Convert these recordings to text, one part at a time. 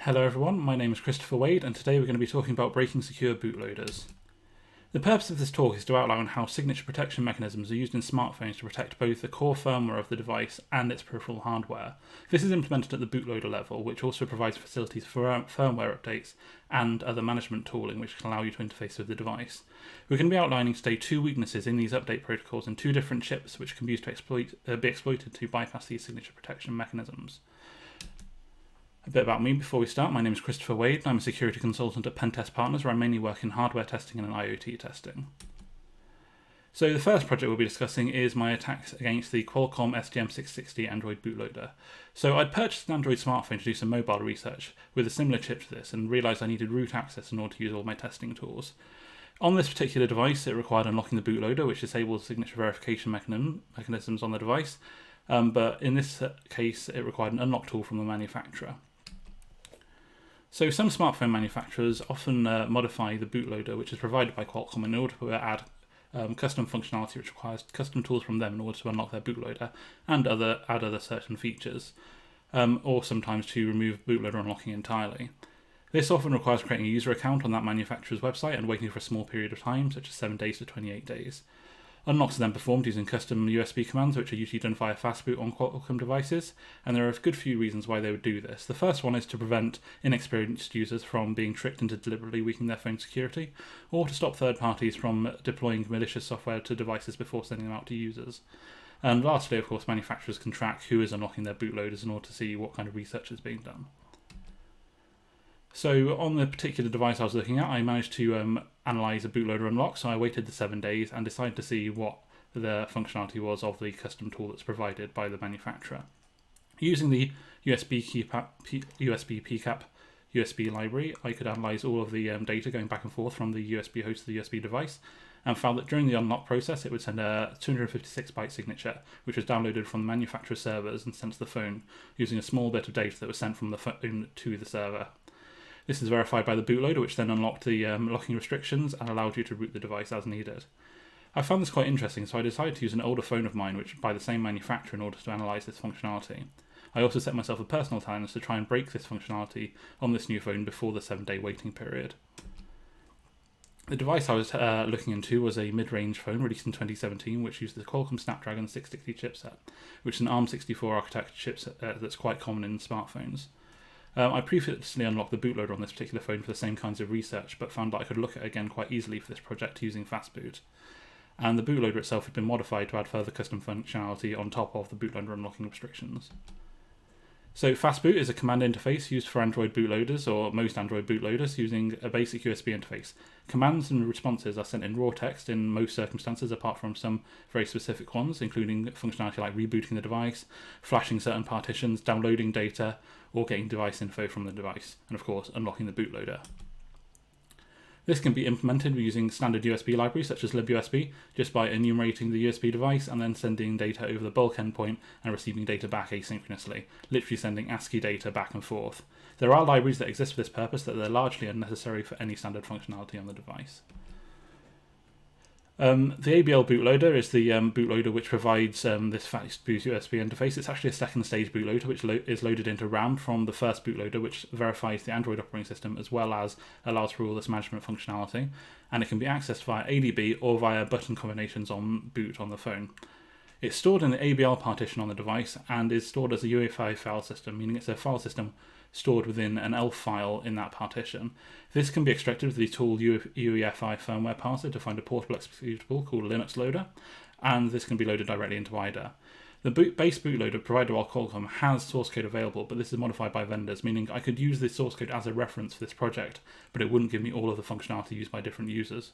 Hello everyone, my name is Christopher Wade and today we're going to be talking about breaking secure bootloaders. The purpose of this talk is to outline how signature protection mechanisms are used in smartphones to protect both the core firmware of the device and its peripheral hardware. This is implemented at the bootloader level, which also provides facilities for firmware updates and other management tooling which can allow you to interface with the device. We're going to be outlining today two weaknesses in these update protocols and two different chips which can be used to be exploited to bypass these signature protection mechanisms. A bit about me before we start. My name is Christopher Wade and I'm a security consultant at Pentest Partners, where I mainly work in hardware testing and IoT testing. So the first project we'll be discussing is my attacks against the Qualcomm STM660 Android bootloader. So I'd purchased an Android smartphone to do some mobile research with a similar chip to this and realised I needed root access in order to use all my testing tools. On this particular device it required unlocking the bootloader, which disables signature verification mechanisms on the device, but in this case it required an unlock tool from the manufacturer. So some smartphone manufacturers often modify the bootloader which is provided by Qualcomm in order to add custom functionality which requires custom tools from them in order to unlock their bootloader and add other certain features, or sometimes to remove bootloader unlocking entirely. This often requires creating a user account on that manufacturer's website and waiting for a small period of time, such as 7 days to 28 days. Unlocks are then performed using custom USB commands, which are usually done via Fastboot on Qualcomm devices, and there are a good few reasons why they would do this. The first one is to prevent inexperienced users from being tricked into deliberately weakening their phone security, or to stop third parties from deploying malicious software to devices before sending them out to users. And lastly, of course, manufacturers can track who is unlocking their bootloaders in order to see what kind of research is being done. So on the particular device I was looking at, I managed to analyse a bootloader unlock, so I waited the 7 days and decided to see what the functionality was of the custom tool that's provided by the manufacturer. Using the USBPCAP USB library, I could analyse all of the data going back and forth from the USB host to the USB device, and found that during the unlock process it would send a 256 byte signature, which was downloaded from the manufacturer's servers and sent to the phone, using a small bit of data that was sent from the phone to the server. This is verified by the bootloader, which then unlocked the locking restrictions and allowed you to root the device as needed. I found this quite interesting, so I decided to use an older phone of mine, which by the same manufacturer, in order to analyse this functionality. I also set myself a personal challenge to try and break this functionality on this new phone before the 7-day waiting period. The device I was looking into was a mid-range phone released in 2017, which used the Qualcomm Snapdragon 660 chipset, which is an ARM64 architecture chipset that's quite common in smartphones. I previously unlocked the bootloader on this particular phone for the same kinds of research, but found that I could look at it again quite easily for this project using Fastboot. And the bootloader itself had been modified to add further custom functionality on top of the bootloader unlocking restrictions. So Fastboot is a command interface used for Android bootloaders, or most Android bootloaders, using a basic USB interface. Commands and responses are sent in raw text in most circumstances, apart from some very specific ones, including functionality like rebooting the device, flashing certain partitions, downloading data, or getting device info from the device, and of course unlocking the bootloader. This can be implemented using standard USB libraries such as libUSB, just by enumerating the USB device and then sending data over the bulk endpoint and receiving data back asynchronously, literally sending ASCII data back and forth. There are libraries that exist for this purpose, but they're largely unnecessary for any standard functionality on the device. The ABL bootloader is the bootloader which provides this Fastboot USB interface. It's actually a second stage bootloader which is loaded into RAM from the first bootloader, which verifies the Android operating system as well as allows for all this management functionality, and it can be accessed via ADB or via button combinations on boot on the phone. It's stored in the ABL partition on the device and is stored as a UEFI file system, meaning it's a file system stored within an ELF file in that partition. This can be extracted with the tool UEFI firmware parser to find a portable executable called Linux Loader, and this can be loaded directly into IDA. The base bootloader provided by Qualcomm has source code available, but this is modified by vendors, meaning I could use this source code as a reference for this project, but it wouldn't give me all of the functionality used by different users.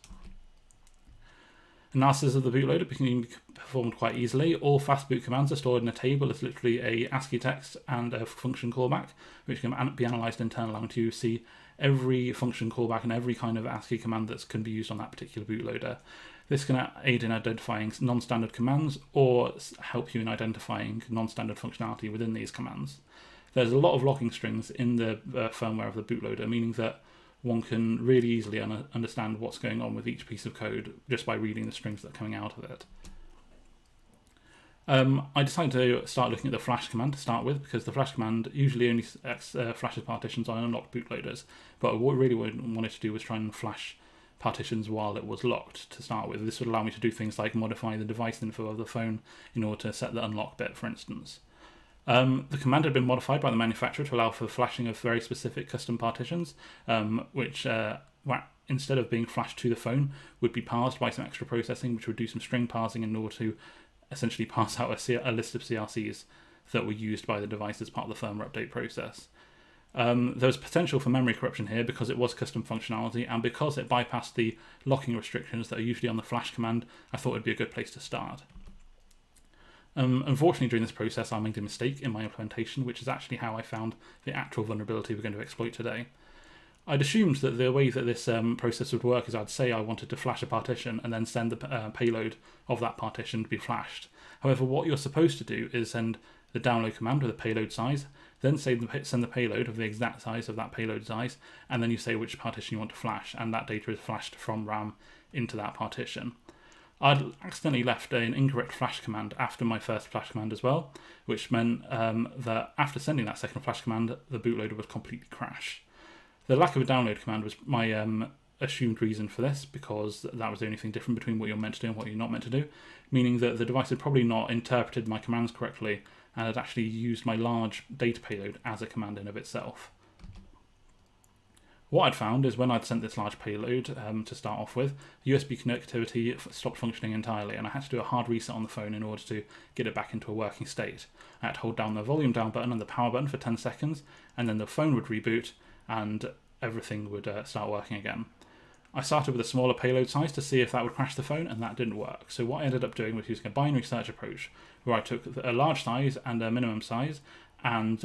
Analysis of the bootloader can be performed quite easily. All Fastboot commands are stored in a table as literally a ASCII text and a function callback, which can be analysed in turn, allowing you to see every function callback and every kind of ASCII command that can be used on that particular bootloader. This can aid in identifying non-standard commands or help you in identifying non-standard functionality within these commands. There's a lot of logging strings in the firmware of the bootloader, meaning that one can really easily understand what's going on with each piece of code just by reading the strings that are coming out of it. I decided to start looking at the flash command to start with, because the flash command usually only flashes partitions on unlocked bootloaders, but what I really wanted to do was try and flash partitions while it was locked to start with. This would allow me to do things like modify the device info of the phone in order to set the unlock bit, for instance. The command had been modified by the manufacturer to allow for flashing of very specific custom partitions, which instead of being flashed to the phone would be parsed by some extra processing, which would do some string parsing in order to essentially parse out a list of CRCs that were used by the device as part of the firmware update process. There was potential for memory corruption here because it was custom functionality, and because it bypassed the locking restrictions that are usually on the flash command, I thought it'd be a good place to start. Unfortunately, during this process, I made a mistake in my implementation, which is actually how I found the actual vulnerability we're going to exploit today. I'd assumed that the way that this process would work is I'd say I wanted to flash a partition and then send the payload of that partition to be flashed. However, what you're supposed to do is send the download command with a payload size, then send the payload of the exact size of that payload size, and then you say which partition you want to flash, and that data is flashed from RAM into that partition. I'd accidentally left an incorrect flash command after my first flash command as well, which meant that after sending that second flash command, the bootloader would completely crash. The lack of a download command was my assumed reason for this, because that was the only thing different between what you're meant to do and what you're not meant to do, meaning that the device had probably not interpreted my commands correctly and had actually used my large data payload as a command in of itself. What I'd found is when I'd sent this large payload to start off with, the USB connectivity stopped functioning entirely, and I had to do a hard reset on the phone in order to get it back into a working state. I had to hold down the volume down button and the power button for 10 seconds, and then the phone would reboot and everything would start working again. I started with a smaller payload size to see if that would crash the phone, and that didn't work. So what I ended up doing was using a binary search approach, where I took a large size and a minimum size, and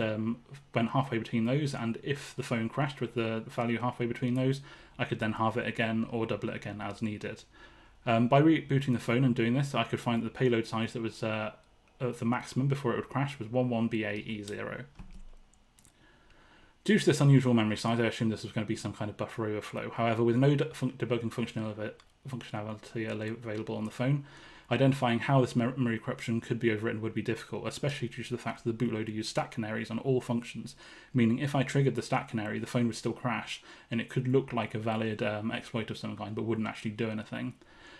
went halfway between those, and if the phone crashed with the value halfway between those, I could then halve it again or double it again as needed. By rebooting the phone and doing this, I could find that the payload size that was the maximum before it would crash was 11BAE0. Due to this unusual memory size, I assumed this was going to be some kind of buffer overflow. However, with no debugging functionality available on the phone, identifying how this memory corruption could be overwritten would be difficult, especially due to the fact that the bootloader used stack canaries on all functions, meaning if I triggered the stack canary, the phone would still crash, and it could look like a valid exploit of some kind, but wouldn't actually do anything.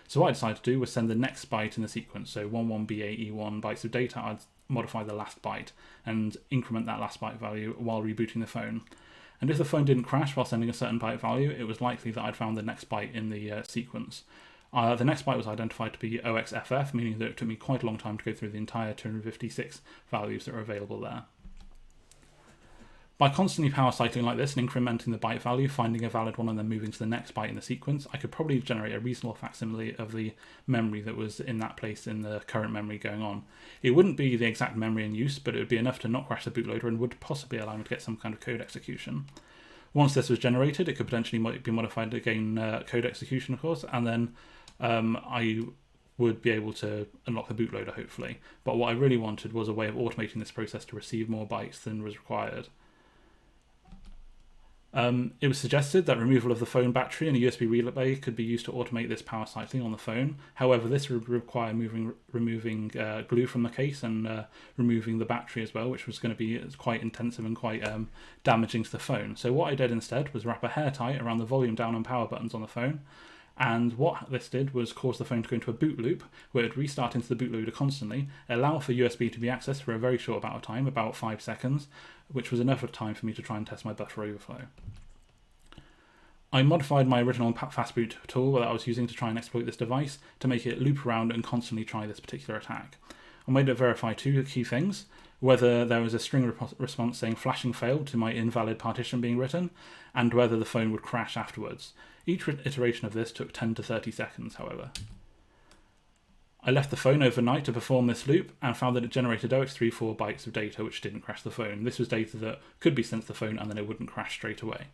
So what I decided to do was send the next byte in the sequence, so 11BAE1 bytes of data. I'd modify the last byte and increment that last byte value while rebooting the phone. And if the phone didn't crash while sending a certain byte value, it was likely that I'd found the next byte in the sequence. The next byte was identified to be OXFF, meaning that it took me quite a long time to go through the entire 256 values that are available there. By constantly power cycling like this and incrementing the byte value, finding a valid one and then moving to the next byte in the sequence, I could probably generate a reasonable facsimile of the memory that was in that place in the current memory going on. It wouldn't be the exact memory in use, but it would be enough to not crash the bootloader and would possibly allow me to get some kind of code execution. Once this was generated, it could potentially be modified to gain code execution, of course, and then I would be able to unlock the bootloader, hopefully. But what I really wanted was a way of automating this process to receive more bytes than was required. It was suggested that removal of the phone battery and a USB relay could be used to automate this power cycling on the phone. However, this would require removing glue from the case and removing the battery as well, which was going to be quite intensive and quite damaging to the phone. So what I did instead was wrap a hair tie around the volume down and power buttons on the phone. And what this did was cause the phone to go into a boot loop, where it would restart into the bootloader constantly, allow for USB to be accessed for a very short amount of time, about 5 seconds, which was enough of time for me to try and test my buffer overflow. I modified my original Fastboot tool that I was using to try and exploit this device to make it loop around and constantly try this particular attack. I made it verify two key things: whether there was a string response saying flashing failed to my invalid partition being written, and whether the phone would crash afterwards. Each iteration of this took 10 to 30 seconds, however. I left the phone overnight to perform this loop and found that it generated 0x34 bytes of data which didn't crash the phone. This was data that could be sent to the phone and then it wouldn't crash straight away.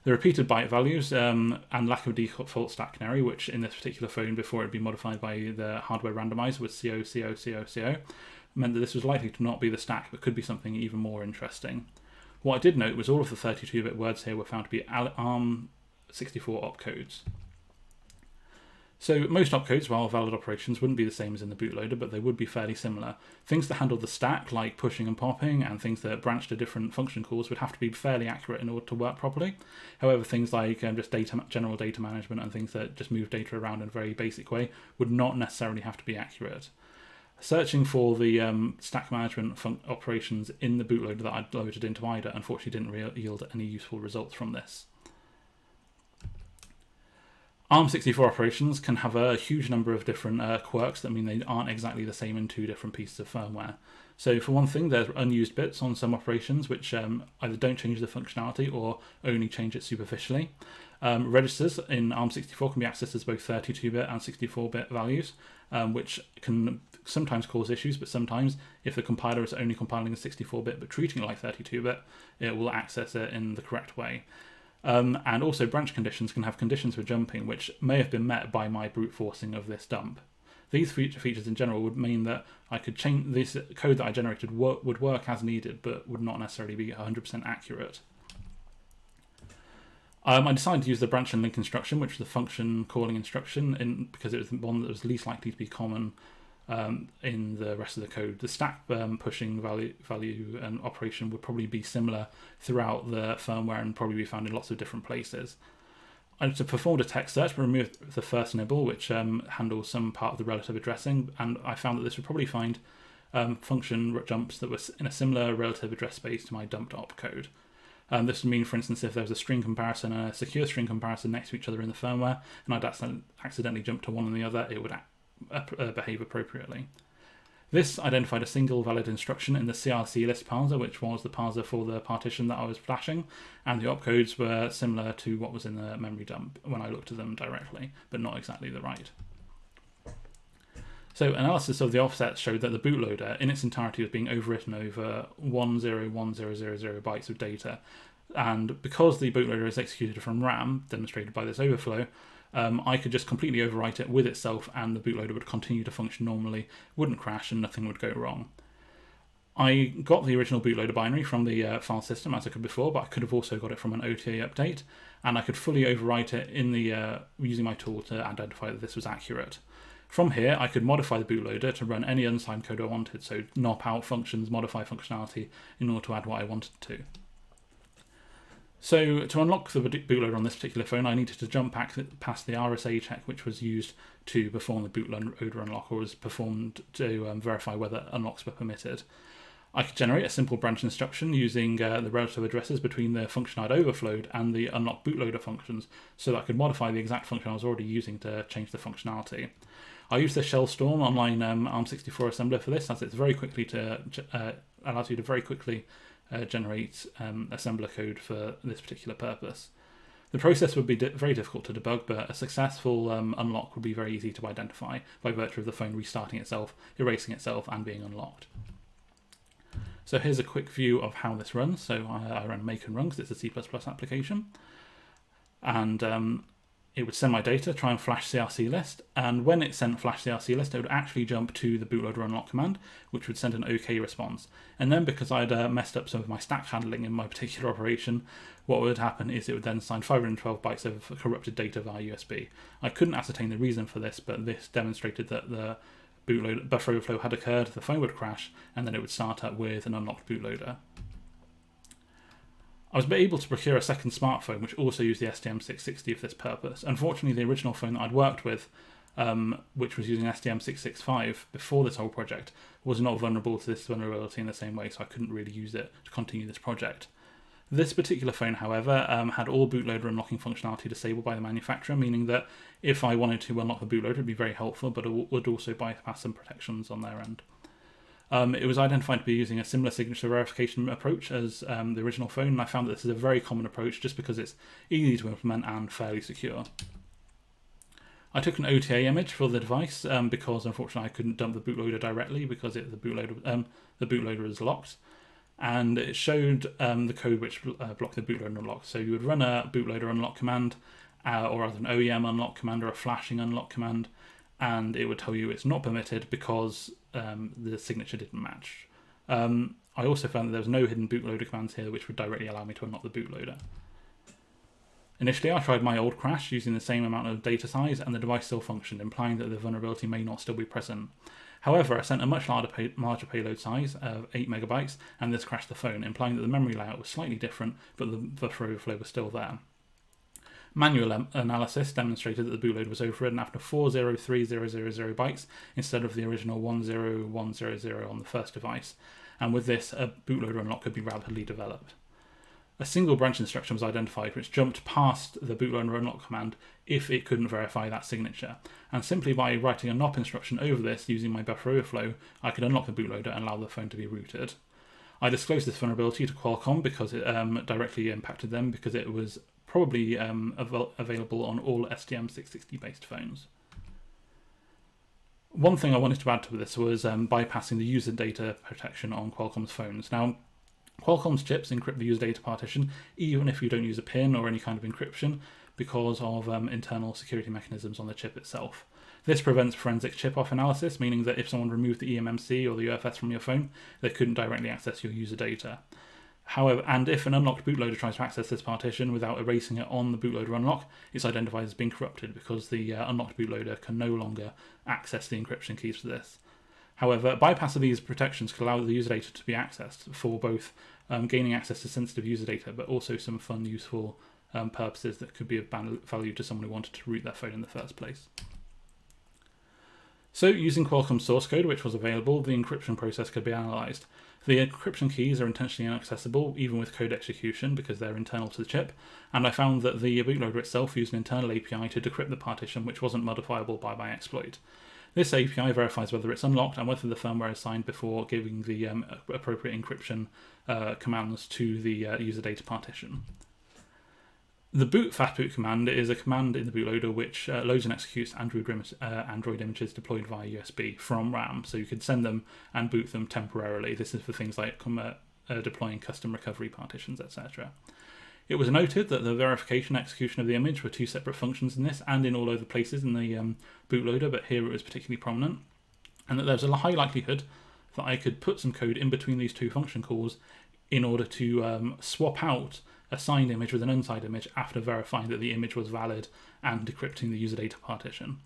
The repeated byte values and lack of default stack canary, which in this particular phone before it had been modified by the hardware randomizer with CO, meant that this was likely to not be the stack but could be something even more interesting. What I did note was all of the 32-bit words here were found to be ARM64 opcodes. So most opcodes, while valid operations, wouldn't be the same as in the bootloader, but they would be fairly similar. Things that handle the stack, like pushing and popping, and things that branch to different function calls would have to be fairly accurate in order to work properly. However, things like just general data management and things that just move data around in a very basic way would not necessarily have to be accurate. Searching for the stack management operations in the bootloader that I'd loaded into IDA unfortunately didn't yield any useful results from this. ARM64 operations can have a huge number of different quirks that mean they aren't exactly the same in two different pieces of firmware. So for one thing, there's unused bits on some operations which either don't change the functionality or only change it superficially. Registers in ARM64 can be accessed as both 32-bit and 64-bit values, which can sometimes cause issues, but sometimes if the compiler is only compiling a 64-bit but treating it like 32-bit, it will access it in the correct way. And also branch conditions can have conditions for jumping which may have been met by my brute forcing of this dump. These features in general would mean that I could change this code that I generated would work as needed but would not necessarily be 100% accurate. I decided to use the branch and link instruction, which was the function calling instruction, because it was the one that was least likely to be common in the rest of the code. The stack pushing value and operation would probably be similar throughout the firmware and probably be found in lots of different places. I performed a text search, but removed the first nibble, which handles some part of the relative addressing, and I found that this would probably find function jumps that were in a similar relative address space to my dumped opcode. This would mean, for instance, if there was a string comparison and a secure string comparison next to each other in the firmware, and I'd accidentally jump to one and the other, it would behave appropriately. This identified a single valid instruction in the CRC list parser, which was the parser for the partition that I was flashing, and the opcodes were similar to what was in the memory dump when I looked at them directly, but not exactly the right. So analysis of the offsets showed that the bootloader in its entirety was being overwritten over 101000 bytes of data, and because the bootloader is executed from RAM, demonstrated by this overflow, I could just completely overwrite it with itself and the bootloader would continue to function normally, wouldn't crash, and nothing would go wrong. I got the original bootloader binary from the file system as I could before, but I could have also got it from an OTA update, and I could fully overwrite it in the using my tool to identify that this was accurate. From here, I could modify the bootloader to run any unsigned code I wanted, so nop out functions, modify functionality in order to add what I wanted to. So to unlock the bootloader on this particular phone, I needed to jump back past the RSA check, which was used to perform the bootloader unlock, or was performed to verify whether unlocks were permitted. I could generate a simple branch instruction using the relative addresses between the function I'd overflowed and the unlock bootloader functions, so that I could modify the exact function I was already using to change the functionality. I used the Shellstorm online ARM64 assembler for this, as it's very quickly allows you to very quickly generate assembler code for this particular purpose. The process would be very difficult to debug, but a successful unlock would be very easy to identify by virtue of the phone restarting itself, erasing itself, and being unlocked. So here's a quick view of how this runs. So I run make and run because it's a C++ application, and it would send my data, try and flash CRC list, and when it sent flash CRC list, it would actually jump to the bootloader unlock command, which would send an OK response. And then because I'd messed up some of my stack handling in my particular operation, what would happen is it would then assign 512 bytes of corrupted data via USB. I couldn't ascertain the reason for this, but this demonstrated that the bootloader buffer overflow had occurred, the phone would crash, and then it would start up with an unlocked bootloader. I was able to procure a second smartphone which also used the STM660 for this purpose. Unfortunately, the original phone that I'd worked with, which was using STM665 before this whole project, was not vulnerable to this vulnerability in the same way, so I couldn't really use it to continue this project. This particular phone, however, had all bootloader unlocking functionality disabled by the manufacturer, meaning that if I wanted to unlock the bootloader, it would be very helpful, but it would also bypass some protections on their end. It was identified to be using a similar signature verification approach as the original phone, and I found that this is a very common approach just because it's easy to implement and fairly secure. I took an OTA image for the device because unfortunately I couldn't dump the bootloader directly because the bootloader is locked, and it showed the code which blocked the bootloader unlock. So you would run a bootloader unlock command, or either an OEM unlock command or a flashing unlock command, and it would tell you it's not permitted because the signature didn't match. I also found that there was no hidden bootloader commands here which would directly allow me to unlock the bootloader. Initially, I tried my old crash using the same amount of data size and the device still functioned, implying that the vulnerability may not still be present. However, I sent a much larger payload size of 8 megabytes and this crashed the phone, implying that the memory layout was slightly different, but the buffer overflow was still there. Manual analysis demonstrated that the bootloader was overridden after 403000 bytes instead of the original 10100 on the first device, and with this, a bootloader unlock could be rapidly developed. A single branch instruction was identified which jumped past the bootloader unlock command if it couldn't verify that signature, and simply by writing a NOP instruction over this using my buffer overflow, I could unlock the bootloader and allow the phone to be rooted. I disclosed this vulnerability to Qualcomm because it directly impacted them, because it was probably available on all STM660 based phones. One thing I wanted to add to this was bypassing the user data protection on Qualcomm's phones. Now, Qualcomm's chips encrypt the user data partition even if you don't use a PIN or any kind of encryption because of internal security mechanisms on the chip itself. This prevents forensic chip-off analysis, meaning that if someone removed the eMMC or the UFS from your phone, they couldn't directly access your user data. However, and if an unlocked bootloader tries to access this partition without erasing it on the bootloader unlock, it's identified as being corrupted because the unlocked bootloader can no longer access the encryption keys for this. However, bypass of these protections could allow the user data to be accessed for both gaining access to sensitive user data, but also some fun, useful purposes that could be of value to someone who wanted to root their phone in the first place. So, using Qualcomm's source code, which was available, the encryption process could be analysed. The encryption keys are intentionally inaccessible, even with code execution, because they're internal to the chip, and I found that the bootloader itself used an internal API to decrypt the partition, which wasn't modifiable by my exploit. This API verifies whether it's unlocked and whether the firmware is signed before giving the appropriate encryption commands to the user data partition. The boot fastboot command is a command in the bootloader which loads and executes Android images deployed via USB from RAM, so you could send them and boot them temporarily. This is for things like deploying custom recovery partitions, etc. It was noted that the verification and execution of the image were two separate functions in this and in all other places in the bootloader, but here it was particularly prominent, and that there's a high likelihood that I could put some code in between these two function calls in order to swap out a signed image with an unsigned image after verifying that the image was valid and decrypting the user data partition.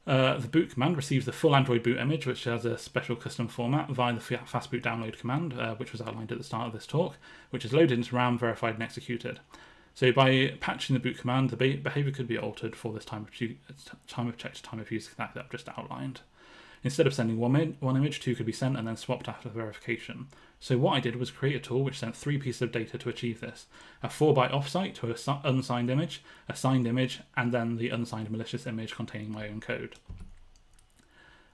The boot command receives the full Android boot image, which has a special custom format via the Fastboot download command, which was outlined at the start of this talk, which is loaded into RAM, verified and executed. So by patching the boot command, the behavior could be altered for this time of check to time of use that I've just outlined. Instead of sending one image, two could be sent and then swapped after verification. So what I did was create a tool which sent 3 pieces of data to achieve this: a 4-byte offsite to an unsigned image, a signed image, and then the unsigned malicious image containing my own code.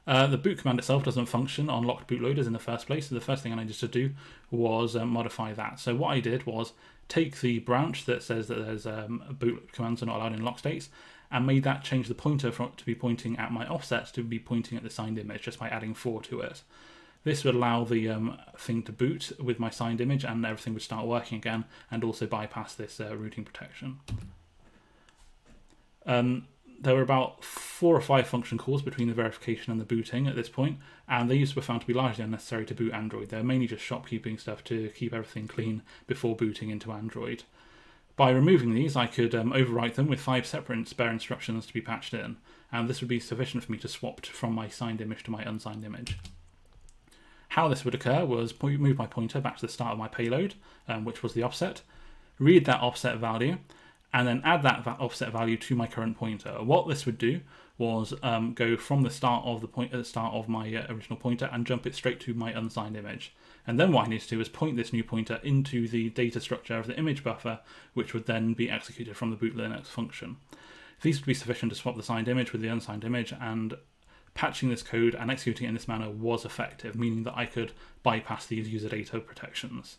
The boot command itself doesn't function on locked bootloaders in the first place, so the first thing I needed to do was modify that. So what I did was take the branch that says that there's boot commands are not allowed in lock states, and made that change the pointer to be pointing at my offset to be pointing at the signed image just by adding 4 to it. This would allow the thing to boot with my signed image and everything would start working again, and also bypass this routing protection. There were about 4 or 5 function calls between the verification and the booting at this point, and these were found to be largely unnecessary to boot Android. They're mainly just shopkeeping stuff to keep everything clean before booting into Android. By removing these, I could overwrite them with 5 separate spare instructions to be patched in, and this would be sufficient for me to swap from my signed image to my unsigned image. How this would occur was move my pointer back to the start of my payload, which was the offset, read that offset value, and then add that offset value to my current pointer. What this would do was go from the start of my original pointer and jump it straight to my unsigned image. And then what I need to do is point this new pointer into the data structure of the image buffer, which would then be executed from the boot Linux function. These would be sufficient to swap the signed image with the unsigned image, and patching this code and executing it in this manner was effective, meaning that I could bypass these user data protections.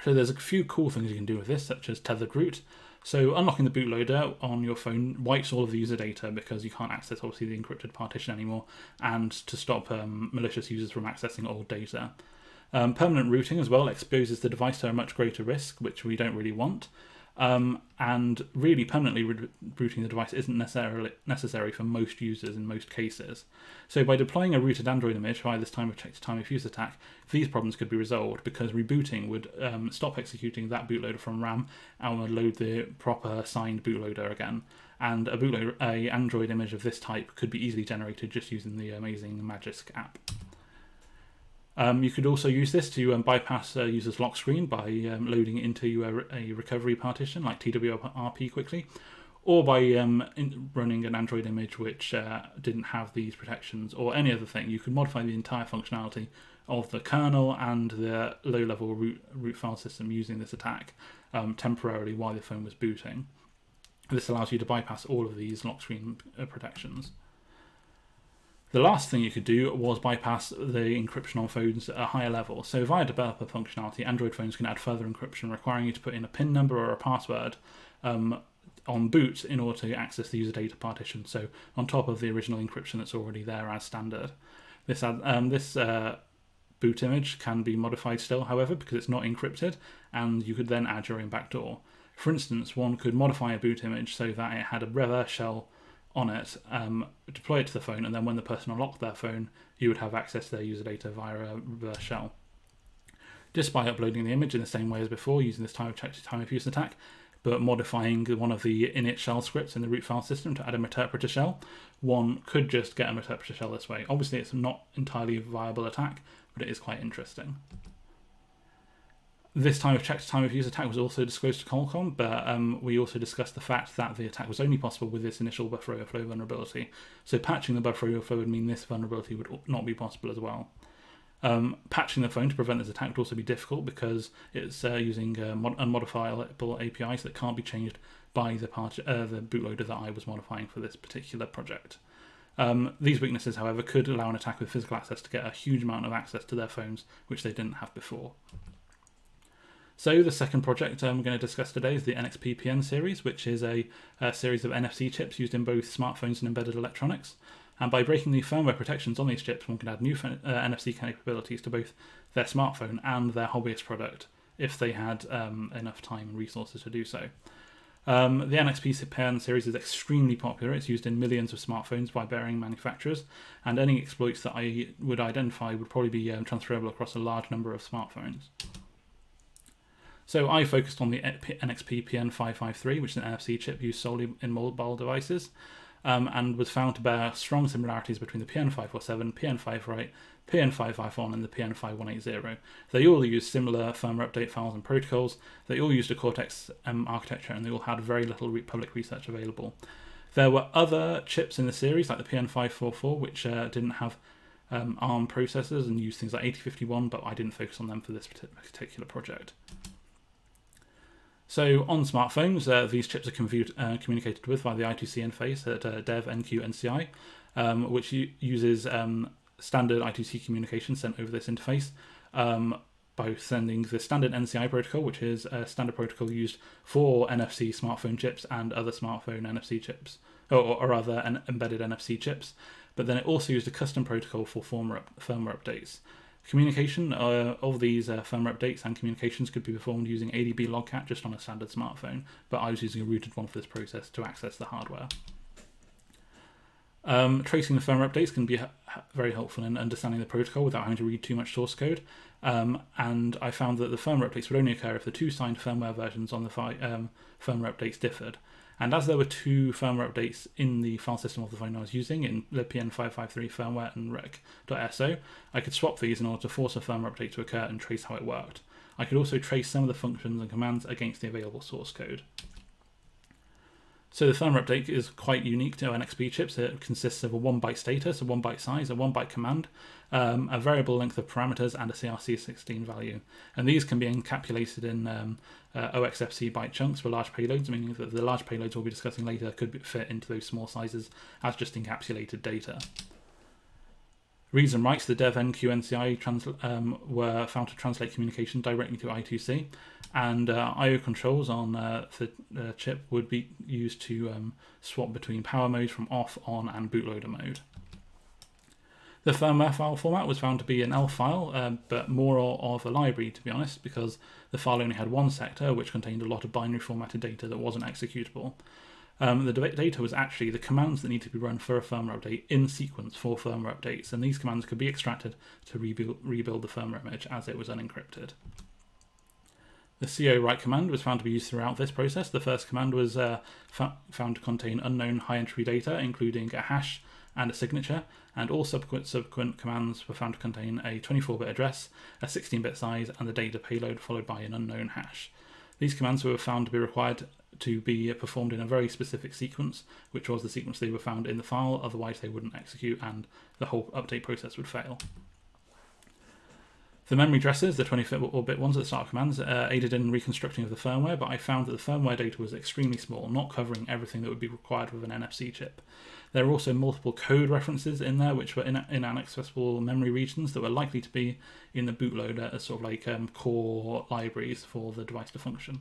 So there's a few cool things you can do with this, such as tethered root. So unlocking the bootloader on your phone wipes all of the user data because you can't access obviously the encrypted partition anymore, and to stop malicious users from accessing old data. Permanent rooting as well exposes the device to a much greater risk, which we don't really want. And really permanently rebooting the device isn't necessary for most users in most cases. So by deploying a rooted Android image via this time of use attack, these problems could be resolved because rebooting would stop executing that bootloader from RAM and would load the proper signed bootloader again. And a Android image of this type could be easily generated just using the amazing malicious app. You could also use this to bypass a user's lock screen by loading it into a recovery partition like TWRP quickly, or by running an Android image which didn't have these protections, or any other thing. You could modify the entire functionality of the kernel and the low-level root file system using this attack temporarily while the phone was booting. This allows you to bypass all of these lock screen protections. The last thing you could do was bypass the encryption on phones at a higher level. So via developer functionality, Android phones can add further encryption requiring you to put in a PIN number or a password on boot in order to access the user data partition, so on top of the original encryption that's already there as standard. This boot image can be modified still, however, because it's not encrypted, and you could then add your own backdoor. For instance, one could modify a boot image so that it had a reverse shell on it, deploy it to the phone, and then when the person unlocked their phone, you would have access to their user data via a reverse shell. Just by uploading the image in the same way as before, using this time of use attack, but modifying one of the init shell scripts in the root file system to add a interpreter shell, one could just get a interpreter shell this way. Obviously, it's not entirely a viable attack, but it is quite interesting. This time of use attack was also disclosed to Qualcomm, but we also discussed the fact that the attack was only possible with this initial buffer overflow vulnerability. So patching the buffer overflow would mean this vulnerability would not be possible as well. Patching the phone to prevent this attack would also be difficult because it's using unmodifiable APIs that can't be changed by the bootloader that I was modifying for this particular project. These weaknesses, however, could allow an attacker with physical access to get a huge amount of access to their phones, which they didn't have before. So the second project we're going to discuss today is the NXP-PN series, which is a series of NFC chips used in both smartphones and embedded electronics. And by breaking the firmware protections on these chips, one can add new NFC capabilities to both their smartphone and their hobbyist product, if they had enough time and resources to do so. The NXP-PN series is extremely popular. It's used in millions of smartphones by varying manufacturers, and any exploits that I would identify would probably be transferable across a large number of smartphones. So I focused on the NXP-PN553, which is an NFC chip used solely in mobile devices, and was found to bear strong similarities between the PN547, PN5 PN551 and the PN5180. They all use similar firmware update files and protocols. They all used a Cortex architecture, and they all had very little public research available. There were other chips in the series, like the PN544, which didn't have ARM processors and used things like 8051, but I didn't focus on them for this particular project. So on smartphones, these chips are communicated with via the I2C interface at dev enq NCI, which uses standard I2C communication sent over this interface by sending the standard NCI protocol, which is a standard protocol used for NFC smartphone chips and other smartphone NFC chips, or other embedded NFC chips. But then it also used a custom protocol for firmware updates. Communication of these firmware updates and communications could be performed using ADB Logcat just on a standard smartphone, but I was using a rooted one for this process to access the hardware. Tracing the firmware updates can be very helpful in understanding the protocol without having to read too much source code, and I found that the firmware updates would only occur if the two signed firmware versions on the firmware updates differed. And as there were two firmware updates in the file system of the phone I was using, in the PN553 firmware and rec.so, I could swap these in order to force a firmware update to occur and trace how it worked. I could also trace some of the functions and commands against the available source code. So the firmware update is quite unique to NXP chips. It consists of a 1-byte status, a 1-byte size, a 1-byte command, a variable length of parameters, and a CRC16 value. And these can be encapsulated in OXFC byte chunks for large payloads, meaning that the large payloads we'll be discussing later could fit into those small sizes as just encapsulated data. Reads and writes, the dev enq were found to translate communication directly to I2C, and I/O controls on the chip would be used to swap between power modes from off, on, and bootloader mode. The firmware file format was found to be an ELF file, but more of a library, to be honest, because the file only had one sector, which contained a lot of binary formatted data that wasn't executable. The data was actually the commands that need to be run for a firmware update in sequence for firmware updates, and these commands could be extracted to rebuild the firmware image as it was unencrypted. The co write command was found to be used throughout this process. The first command was found to contain unknown high entropy data, including a hash and a signature, and all subsequent commands were found to contain a 24-bit address, a 16-bit size, and the data payload followed by an unknown hash. These commands were found to be required to be performed in a very specific sequence, which was the sequence they were found in the file, otherwise they wouldn't execute and the whole update process would fail. The memory addresses, the 24-bit ones at the start of commands, aided in reconstructing of the firmware, but I found that the firmware data was extremely small, not covering everything that would be required with an NFC chip. There were also multiple code references in there, which were in inaccessible memory regions that were likely to be in the bootloader as sort of like core libraries for the device to function.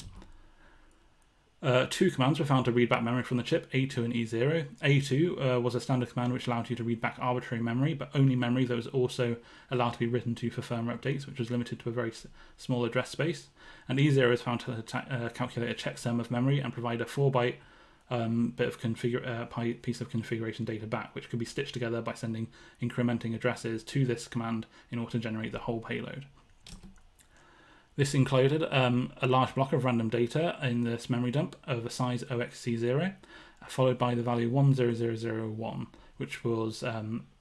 Two commands were found to read back memory from the chip, A2 and E0. A2 was a standard command which allowed you to read back arbitrary memory, but only memory that was also allowed to be written to for firmware updates, which was limited to a very small address space. And E0 is found to calculate a checksum of memory and provide a 4-byte piece of configuration data back, which could be stitched together by sending incrementing addresses to this command in order to generate the whole payload. This included a large block of random data in this memory dump of a size OXC0, followed by the value 10001, which was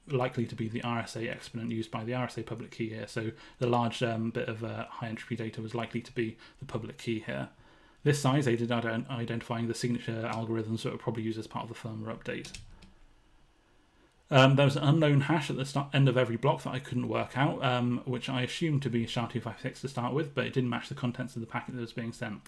likely to be the RSA exponent used by the RSA public key here. So the large bit of high entropy data was likely to be the public key here. This size aided in identifying the signature algorithms that were probably used as part of the firmware update. There was an unknown hash at the end of every block that I couldn't work out, which I assumed to be SHA-256 to start with, but it didn't match the contents of the packet that was being sent.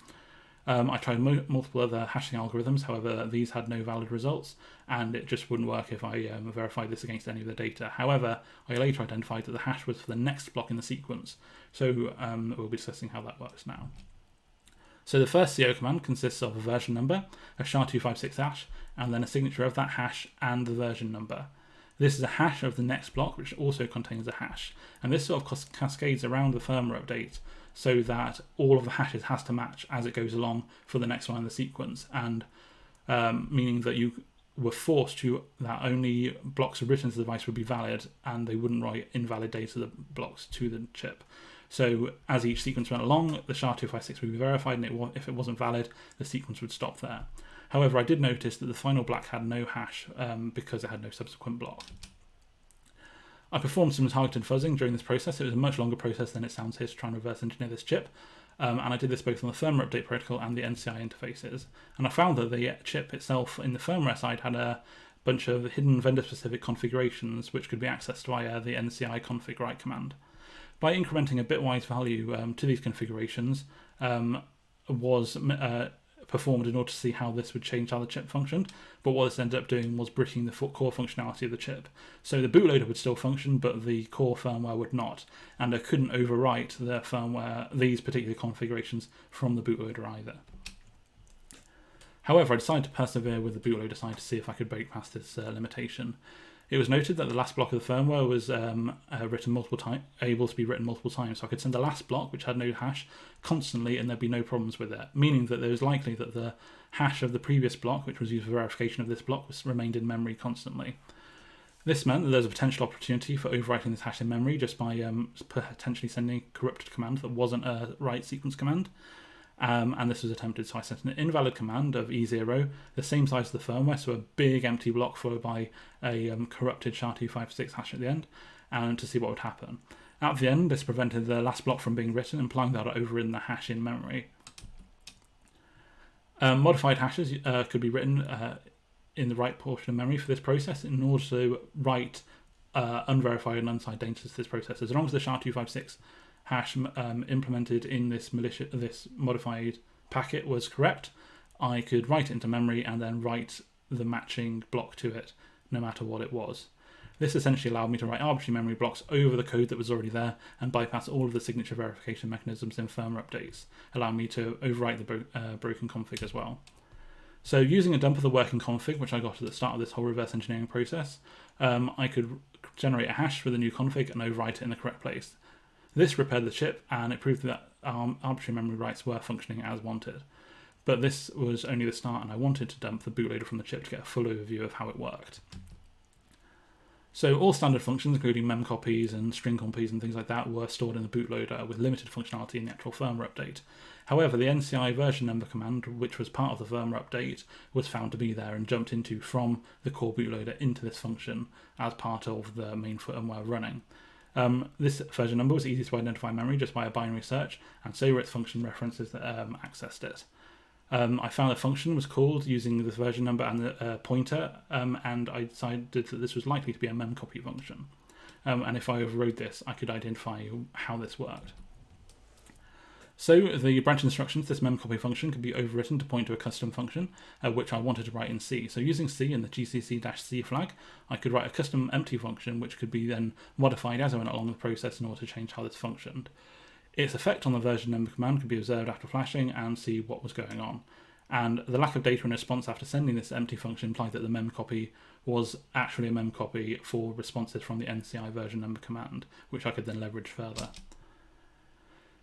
I tried multiple other hashing algorithms, however these had no valid results, and it just wouldn't work if I verified this against any of the data. However, I later identified that the hash was for the next block in the sequence, so we'll be discussing how that works now. So the first CO command consists of a version number, a SHA-256 hash, and then a signature of that hash and the version number. This is a hash of the next block, which also contains a hash. And this sort of cascades around the firmware update so that all of the hashes has to match as it goes along for the next one in the sequence, and meaning that you were forced to, that only blocks written to the device would be valid and they wouldn't write invalid data blocks to the chip. So as each sequence went along, the SHA-256 would be verified, and if it wasn't valid, the sequence would stop there. However, I did notice that the final block had no hash because it had no subsequent block. I performed some targeted fuzzing during this process. It was a much longer process than it sounds here to try and reverse engineer this chip. And I did this both on the firmware update protocol and the NCI interfaces. And I found that the chip itself in the firmware side had a bunch of hidden vendor-specific configurations which could be accessed via the NCI config write command. By incrementing a bitwise value to these configurations was performed in order to see how this would change how the chip functioned, but what this ended up doing was breaking the core functionality of the chip. So the bootloader would still function, but the core firmware would not, and I couldn't overwrite the firmware, these particular configurations, from the bootloader either. However, I decided to persevere with the bootloader side to see if I could break past this limitation. It was noted that the last block of the firmware was able to be written multiple times, so I could send the last block, which had no hash, constantly and there'd be no problems with it, meaning that it was likely that the hash of the previous block, which was used for verification of this block, remained in memory constantly. This meant that there's a potential opportunity for overwriting this hash in memory just by potentially sending a corrupted command that wasn't a write sequence command. And this was attempted, so I sent an invalid command of E0, the same size as the firmware, so a big empty block followed by a corrupted SHA-256 hash at the end, and to see what would happen. At the end, this prevented the last block from being written, implying that I'd overridden the hash in memory. Modified hashes could be written in the right portion of memory for this process in order to write unverified and unsigned data to this process. As long as the SHA-256 hash implemented in this modified packet was correct, I could write it into memory and then write the matching block to it, no matter what it was. This essentially allowed me to write arbitrary memory blocks over the code that was already there and bypass all of the signature verification mechanisms in firmware updates, allowing me to overwrite the broken config as well. So using a dump of the working config, which I got at the start of this whole reverse engineering process, I could generate a hash for the new config and overwrite it in the correct place. This repaired the chip, and it proved that arbitrary memory writes were functioning as wanted. But this was only the start, and I wanted to dump the bootloader from the chip to get a full overview of how it worked. So all standard functions, including memcopies and string copies and things like that, were stored in the bootloader with limited functionality in the actual firmware update. However, the NCI version number command, which was part of the firmware update, was found to be there and jumped into from the core bootloader into this function as part of the main firmware running. This version number was easy to identify in memory just by a binary search, and so were its function references that accessed it. I found a function was called using this version number and the pointer, and I decided that this was likely to be a memcopy function. And if I overrode this, I could identify how this worked. So the branch instructions, this memcopy function, could be overwritten to point to a custom function, which I wanted to write in C. So using C and the gcc-c flag, I could write a custom empty function, which could be then modified as I went along the process in order to change how this functioned. Its effect on the version number command could be observed after flashing and see what was going on. And the lack of data in response after sending this empty function implied that the memcopy was actually a memcopy for responses from the NCI version number command, which I could then leverage further.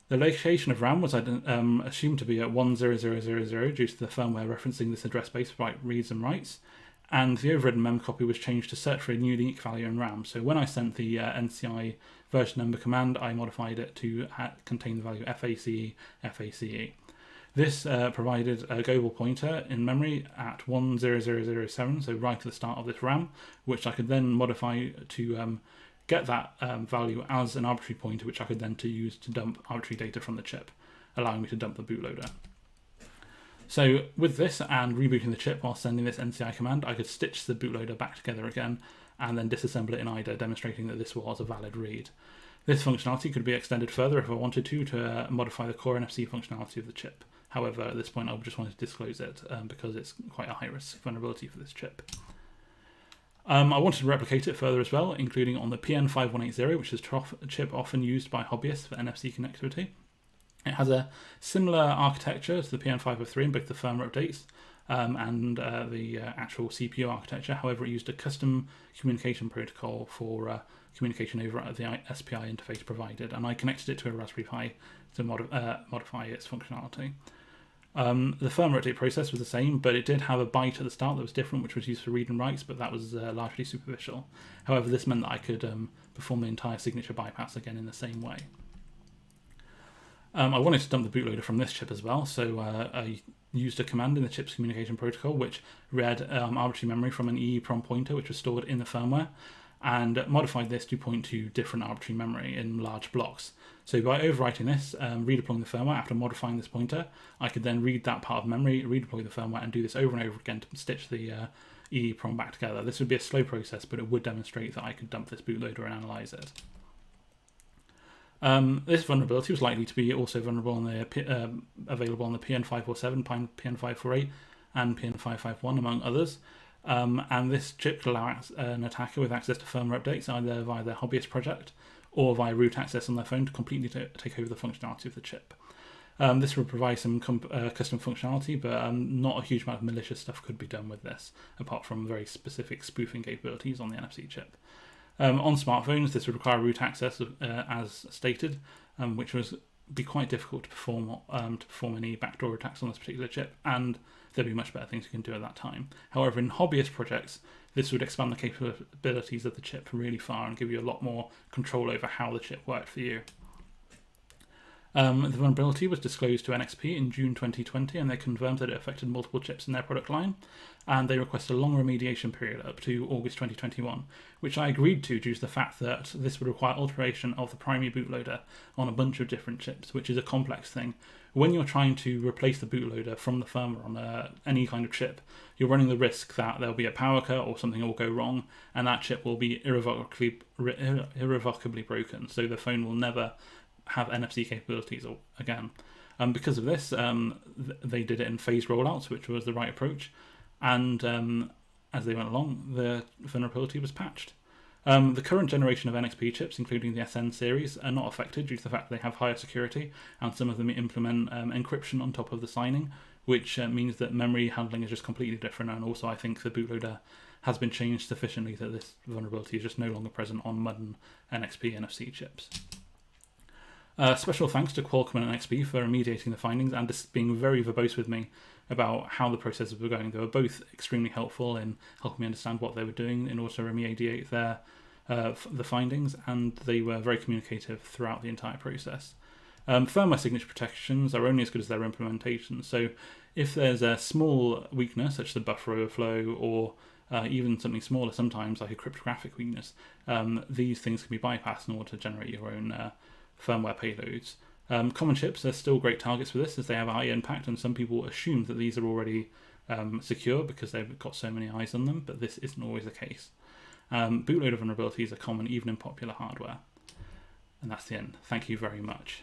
The location of RAM was assumed to be at 10000 due to the firmware referencing this address space for reads and writes, and the overridden memcopy was changed to search for a unique value in RAM. So when I sent the NCI version number command, I modified it to contain the value FACE. This provided a global pointer in memory at 10007, so right at the start of this RAM, which I could then modify to get that value as an arbitrary pointer, which I could then use to dump arbitrary data from the chip, allowing me to dump the bootloader. So with this and rebooting the chip while sending this NCI command, I could stitch the bootloader back together again and then disassemble it in IDA, demonstrating that this was a valid read. This functionality could be extended further if I wanted to modify the core NFC functionality of the chip. However, at this point I just wanted to disclose it because it's quite a high-risk vulnerability for this chip. I wanted to replicate it further as well, including on the PN5180, which is a chip often used by hobbyists for NFC connectivity. It has a similar architecture to the PN503 in both the firmware updates and the actual CPU architecture. However, it used a custom communication protocol for communication over the SPI interface provided, and I connected it to a Raspberry Pi to modify its functionality. The firmware update process was the same, but it did have a byte at the start that was different, which was used for read and writes, but that was largely superficial. However, this meant that I could perform the entire signature bypass again in the same way. I wanted to dump the bootloader from this chip as well, so I used a command in the chip's communication protocol which read arbitrary memory from an EEPROM pointer which was stored in the firmware, and modified this to point to different arbitrary memory in large blocks. So by overwriting this, redeploying the firmware after modifying this pointer, I could then read that part of memory, redeploy the firmware, and do this over and over again to stitch the EEPROM back together. This would be a slow process, but it would demonstrate that I could dump this bootloader and analyze it. This vulnerability was likely to be also vulnerable on the available on the PN547, PN548, and PN551, among others. And this chip could allow an attacker with access to firmware updates either via their hobbyist project or via root access on their phone to completely take over the functionality of the chip. This would provide some custom functionality, but not a huge amount of malicious stuff could be done with this, apart from very specific spoofing capabilities on the NFC chip. On smartphones, this would require root access, as stated, which would be quite difficult to perform any backdoor attacks on this particular chip, and there'd be much better things you can do at that time. However, in hobbyist projects, this would expand the capabilities of the chip really far and give you a lot more control over how the chip worked for you. The vulnerability was disclosed to NXP in June 2020, and they confirmed that it affected multiple chips in their product line, and they requested a long remediation period up to August 2021, which I agreed to due to the fact that this would require alteration of the primary bootloader on a bunch of different chips, which is a complex thing. When you're trying to replace the bootloader from the firmware on any kind of chip, you're running the risk that there'll be a power cut or something will go wrong, and that chip will be irrevocably broken, so the phone will never have NFC capabilities again. Because of this, they did it in phased rollouts, which was the right approach, and as they went along, the vulnerability was patched. The current generation of NXP chips, including the SN series, are not affected due to the fact that they have higher security, and some of them implement encryption on top of the signing, which means that memory handling is just completely different, and also I think the bootloader has been changed sufficiently that this vulnerability is just no longer present on modern NXP NFC chips. Special thanks to Qualcomm and NXP for remediating the findings and just being very verbose with me about how the processes were going. They were both extremely helpful in helping me understand what they were doing in order to remediate the findings, and they were very communicative throughout the entire process. Firmware signature protections are only as good as their implementation, so if there's a small weakness such as a buffer overflow or even something smaller sometimes like a cryptographic weakness, these things can be bypassed in order to generate your own firmware payloads. Common chips are still great targets for this as they have a high impact, and some people assume that these are already secure because they've got so many eyes on them, but this isn't always the case. Bootloader vulnerabilities are common even in popular hardware. And that's the end. Thank you very much.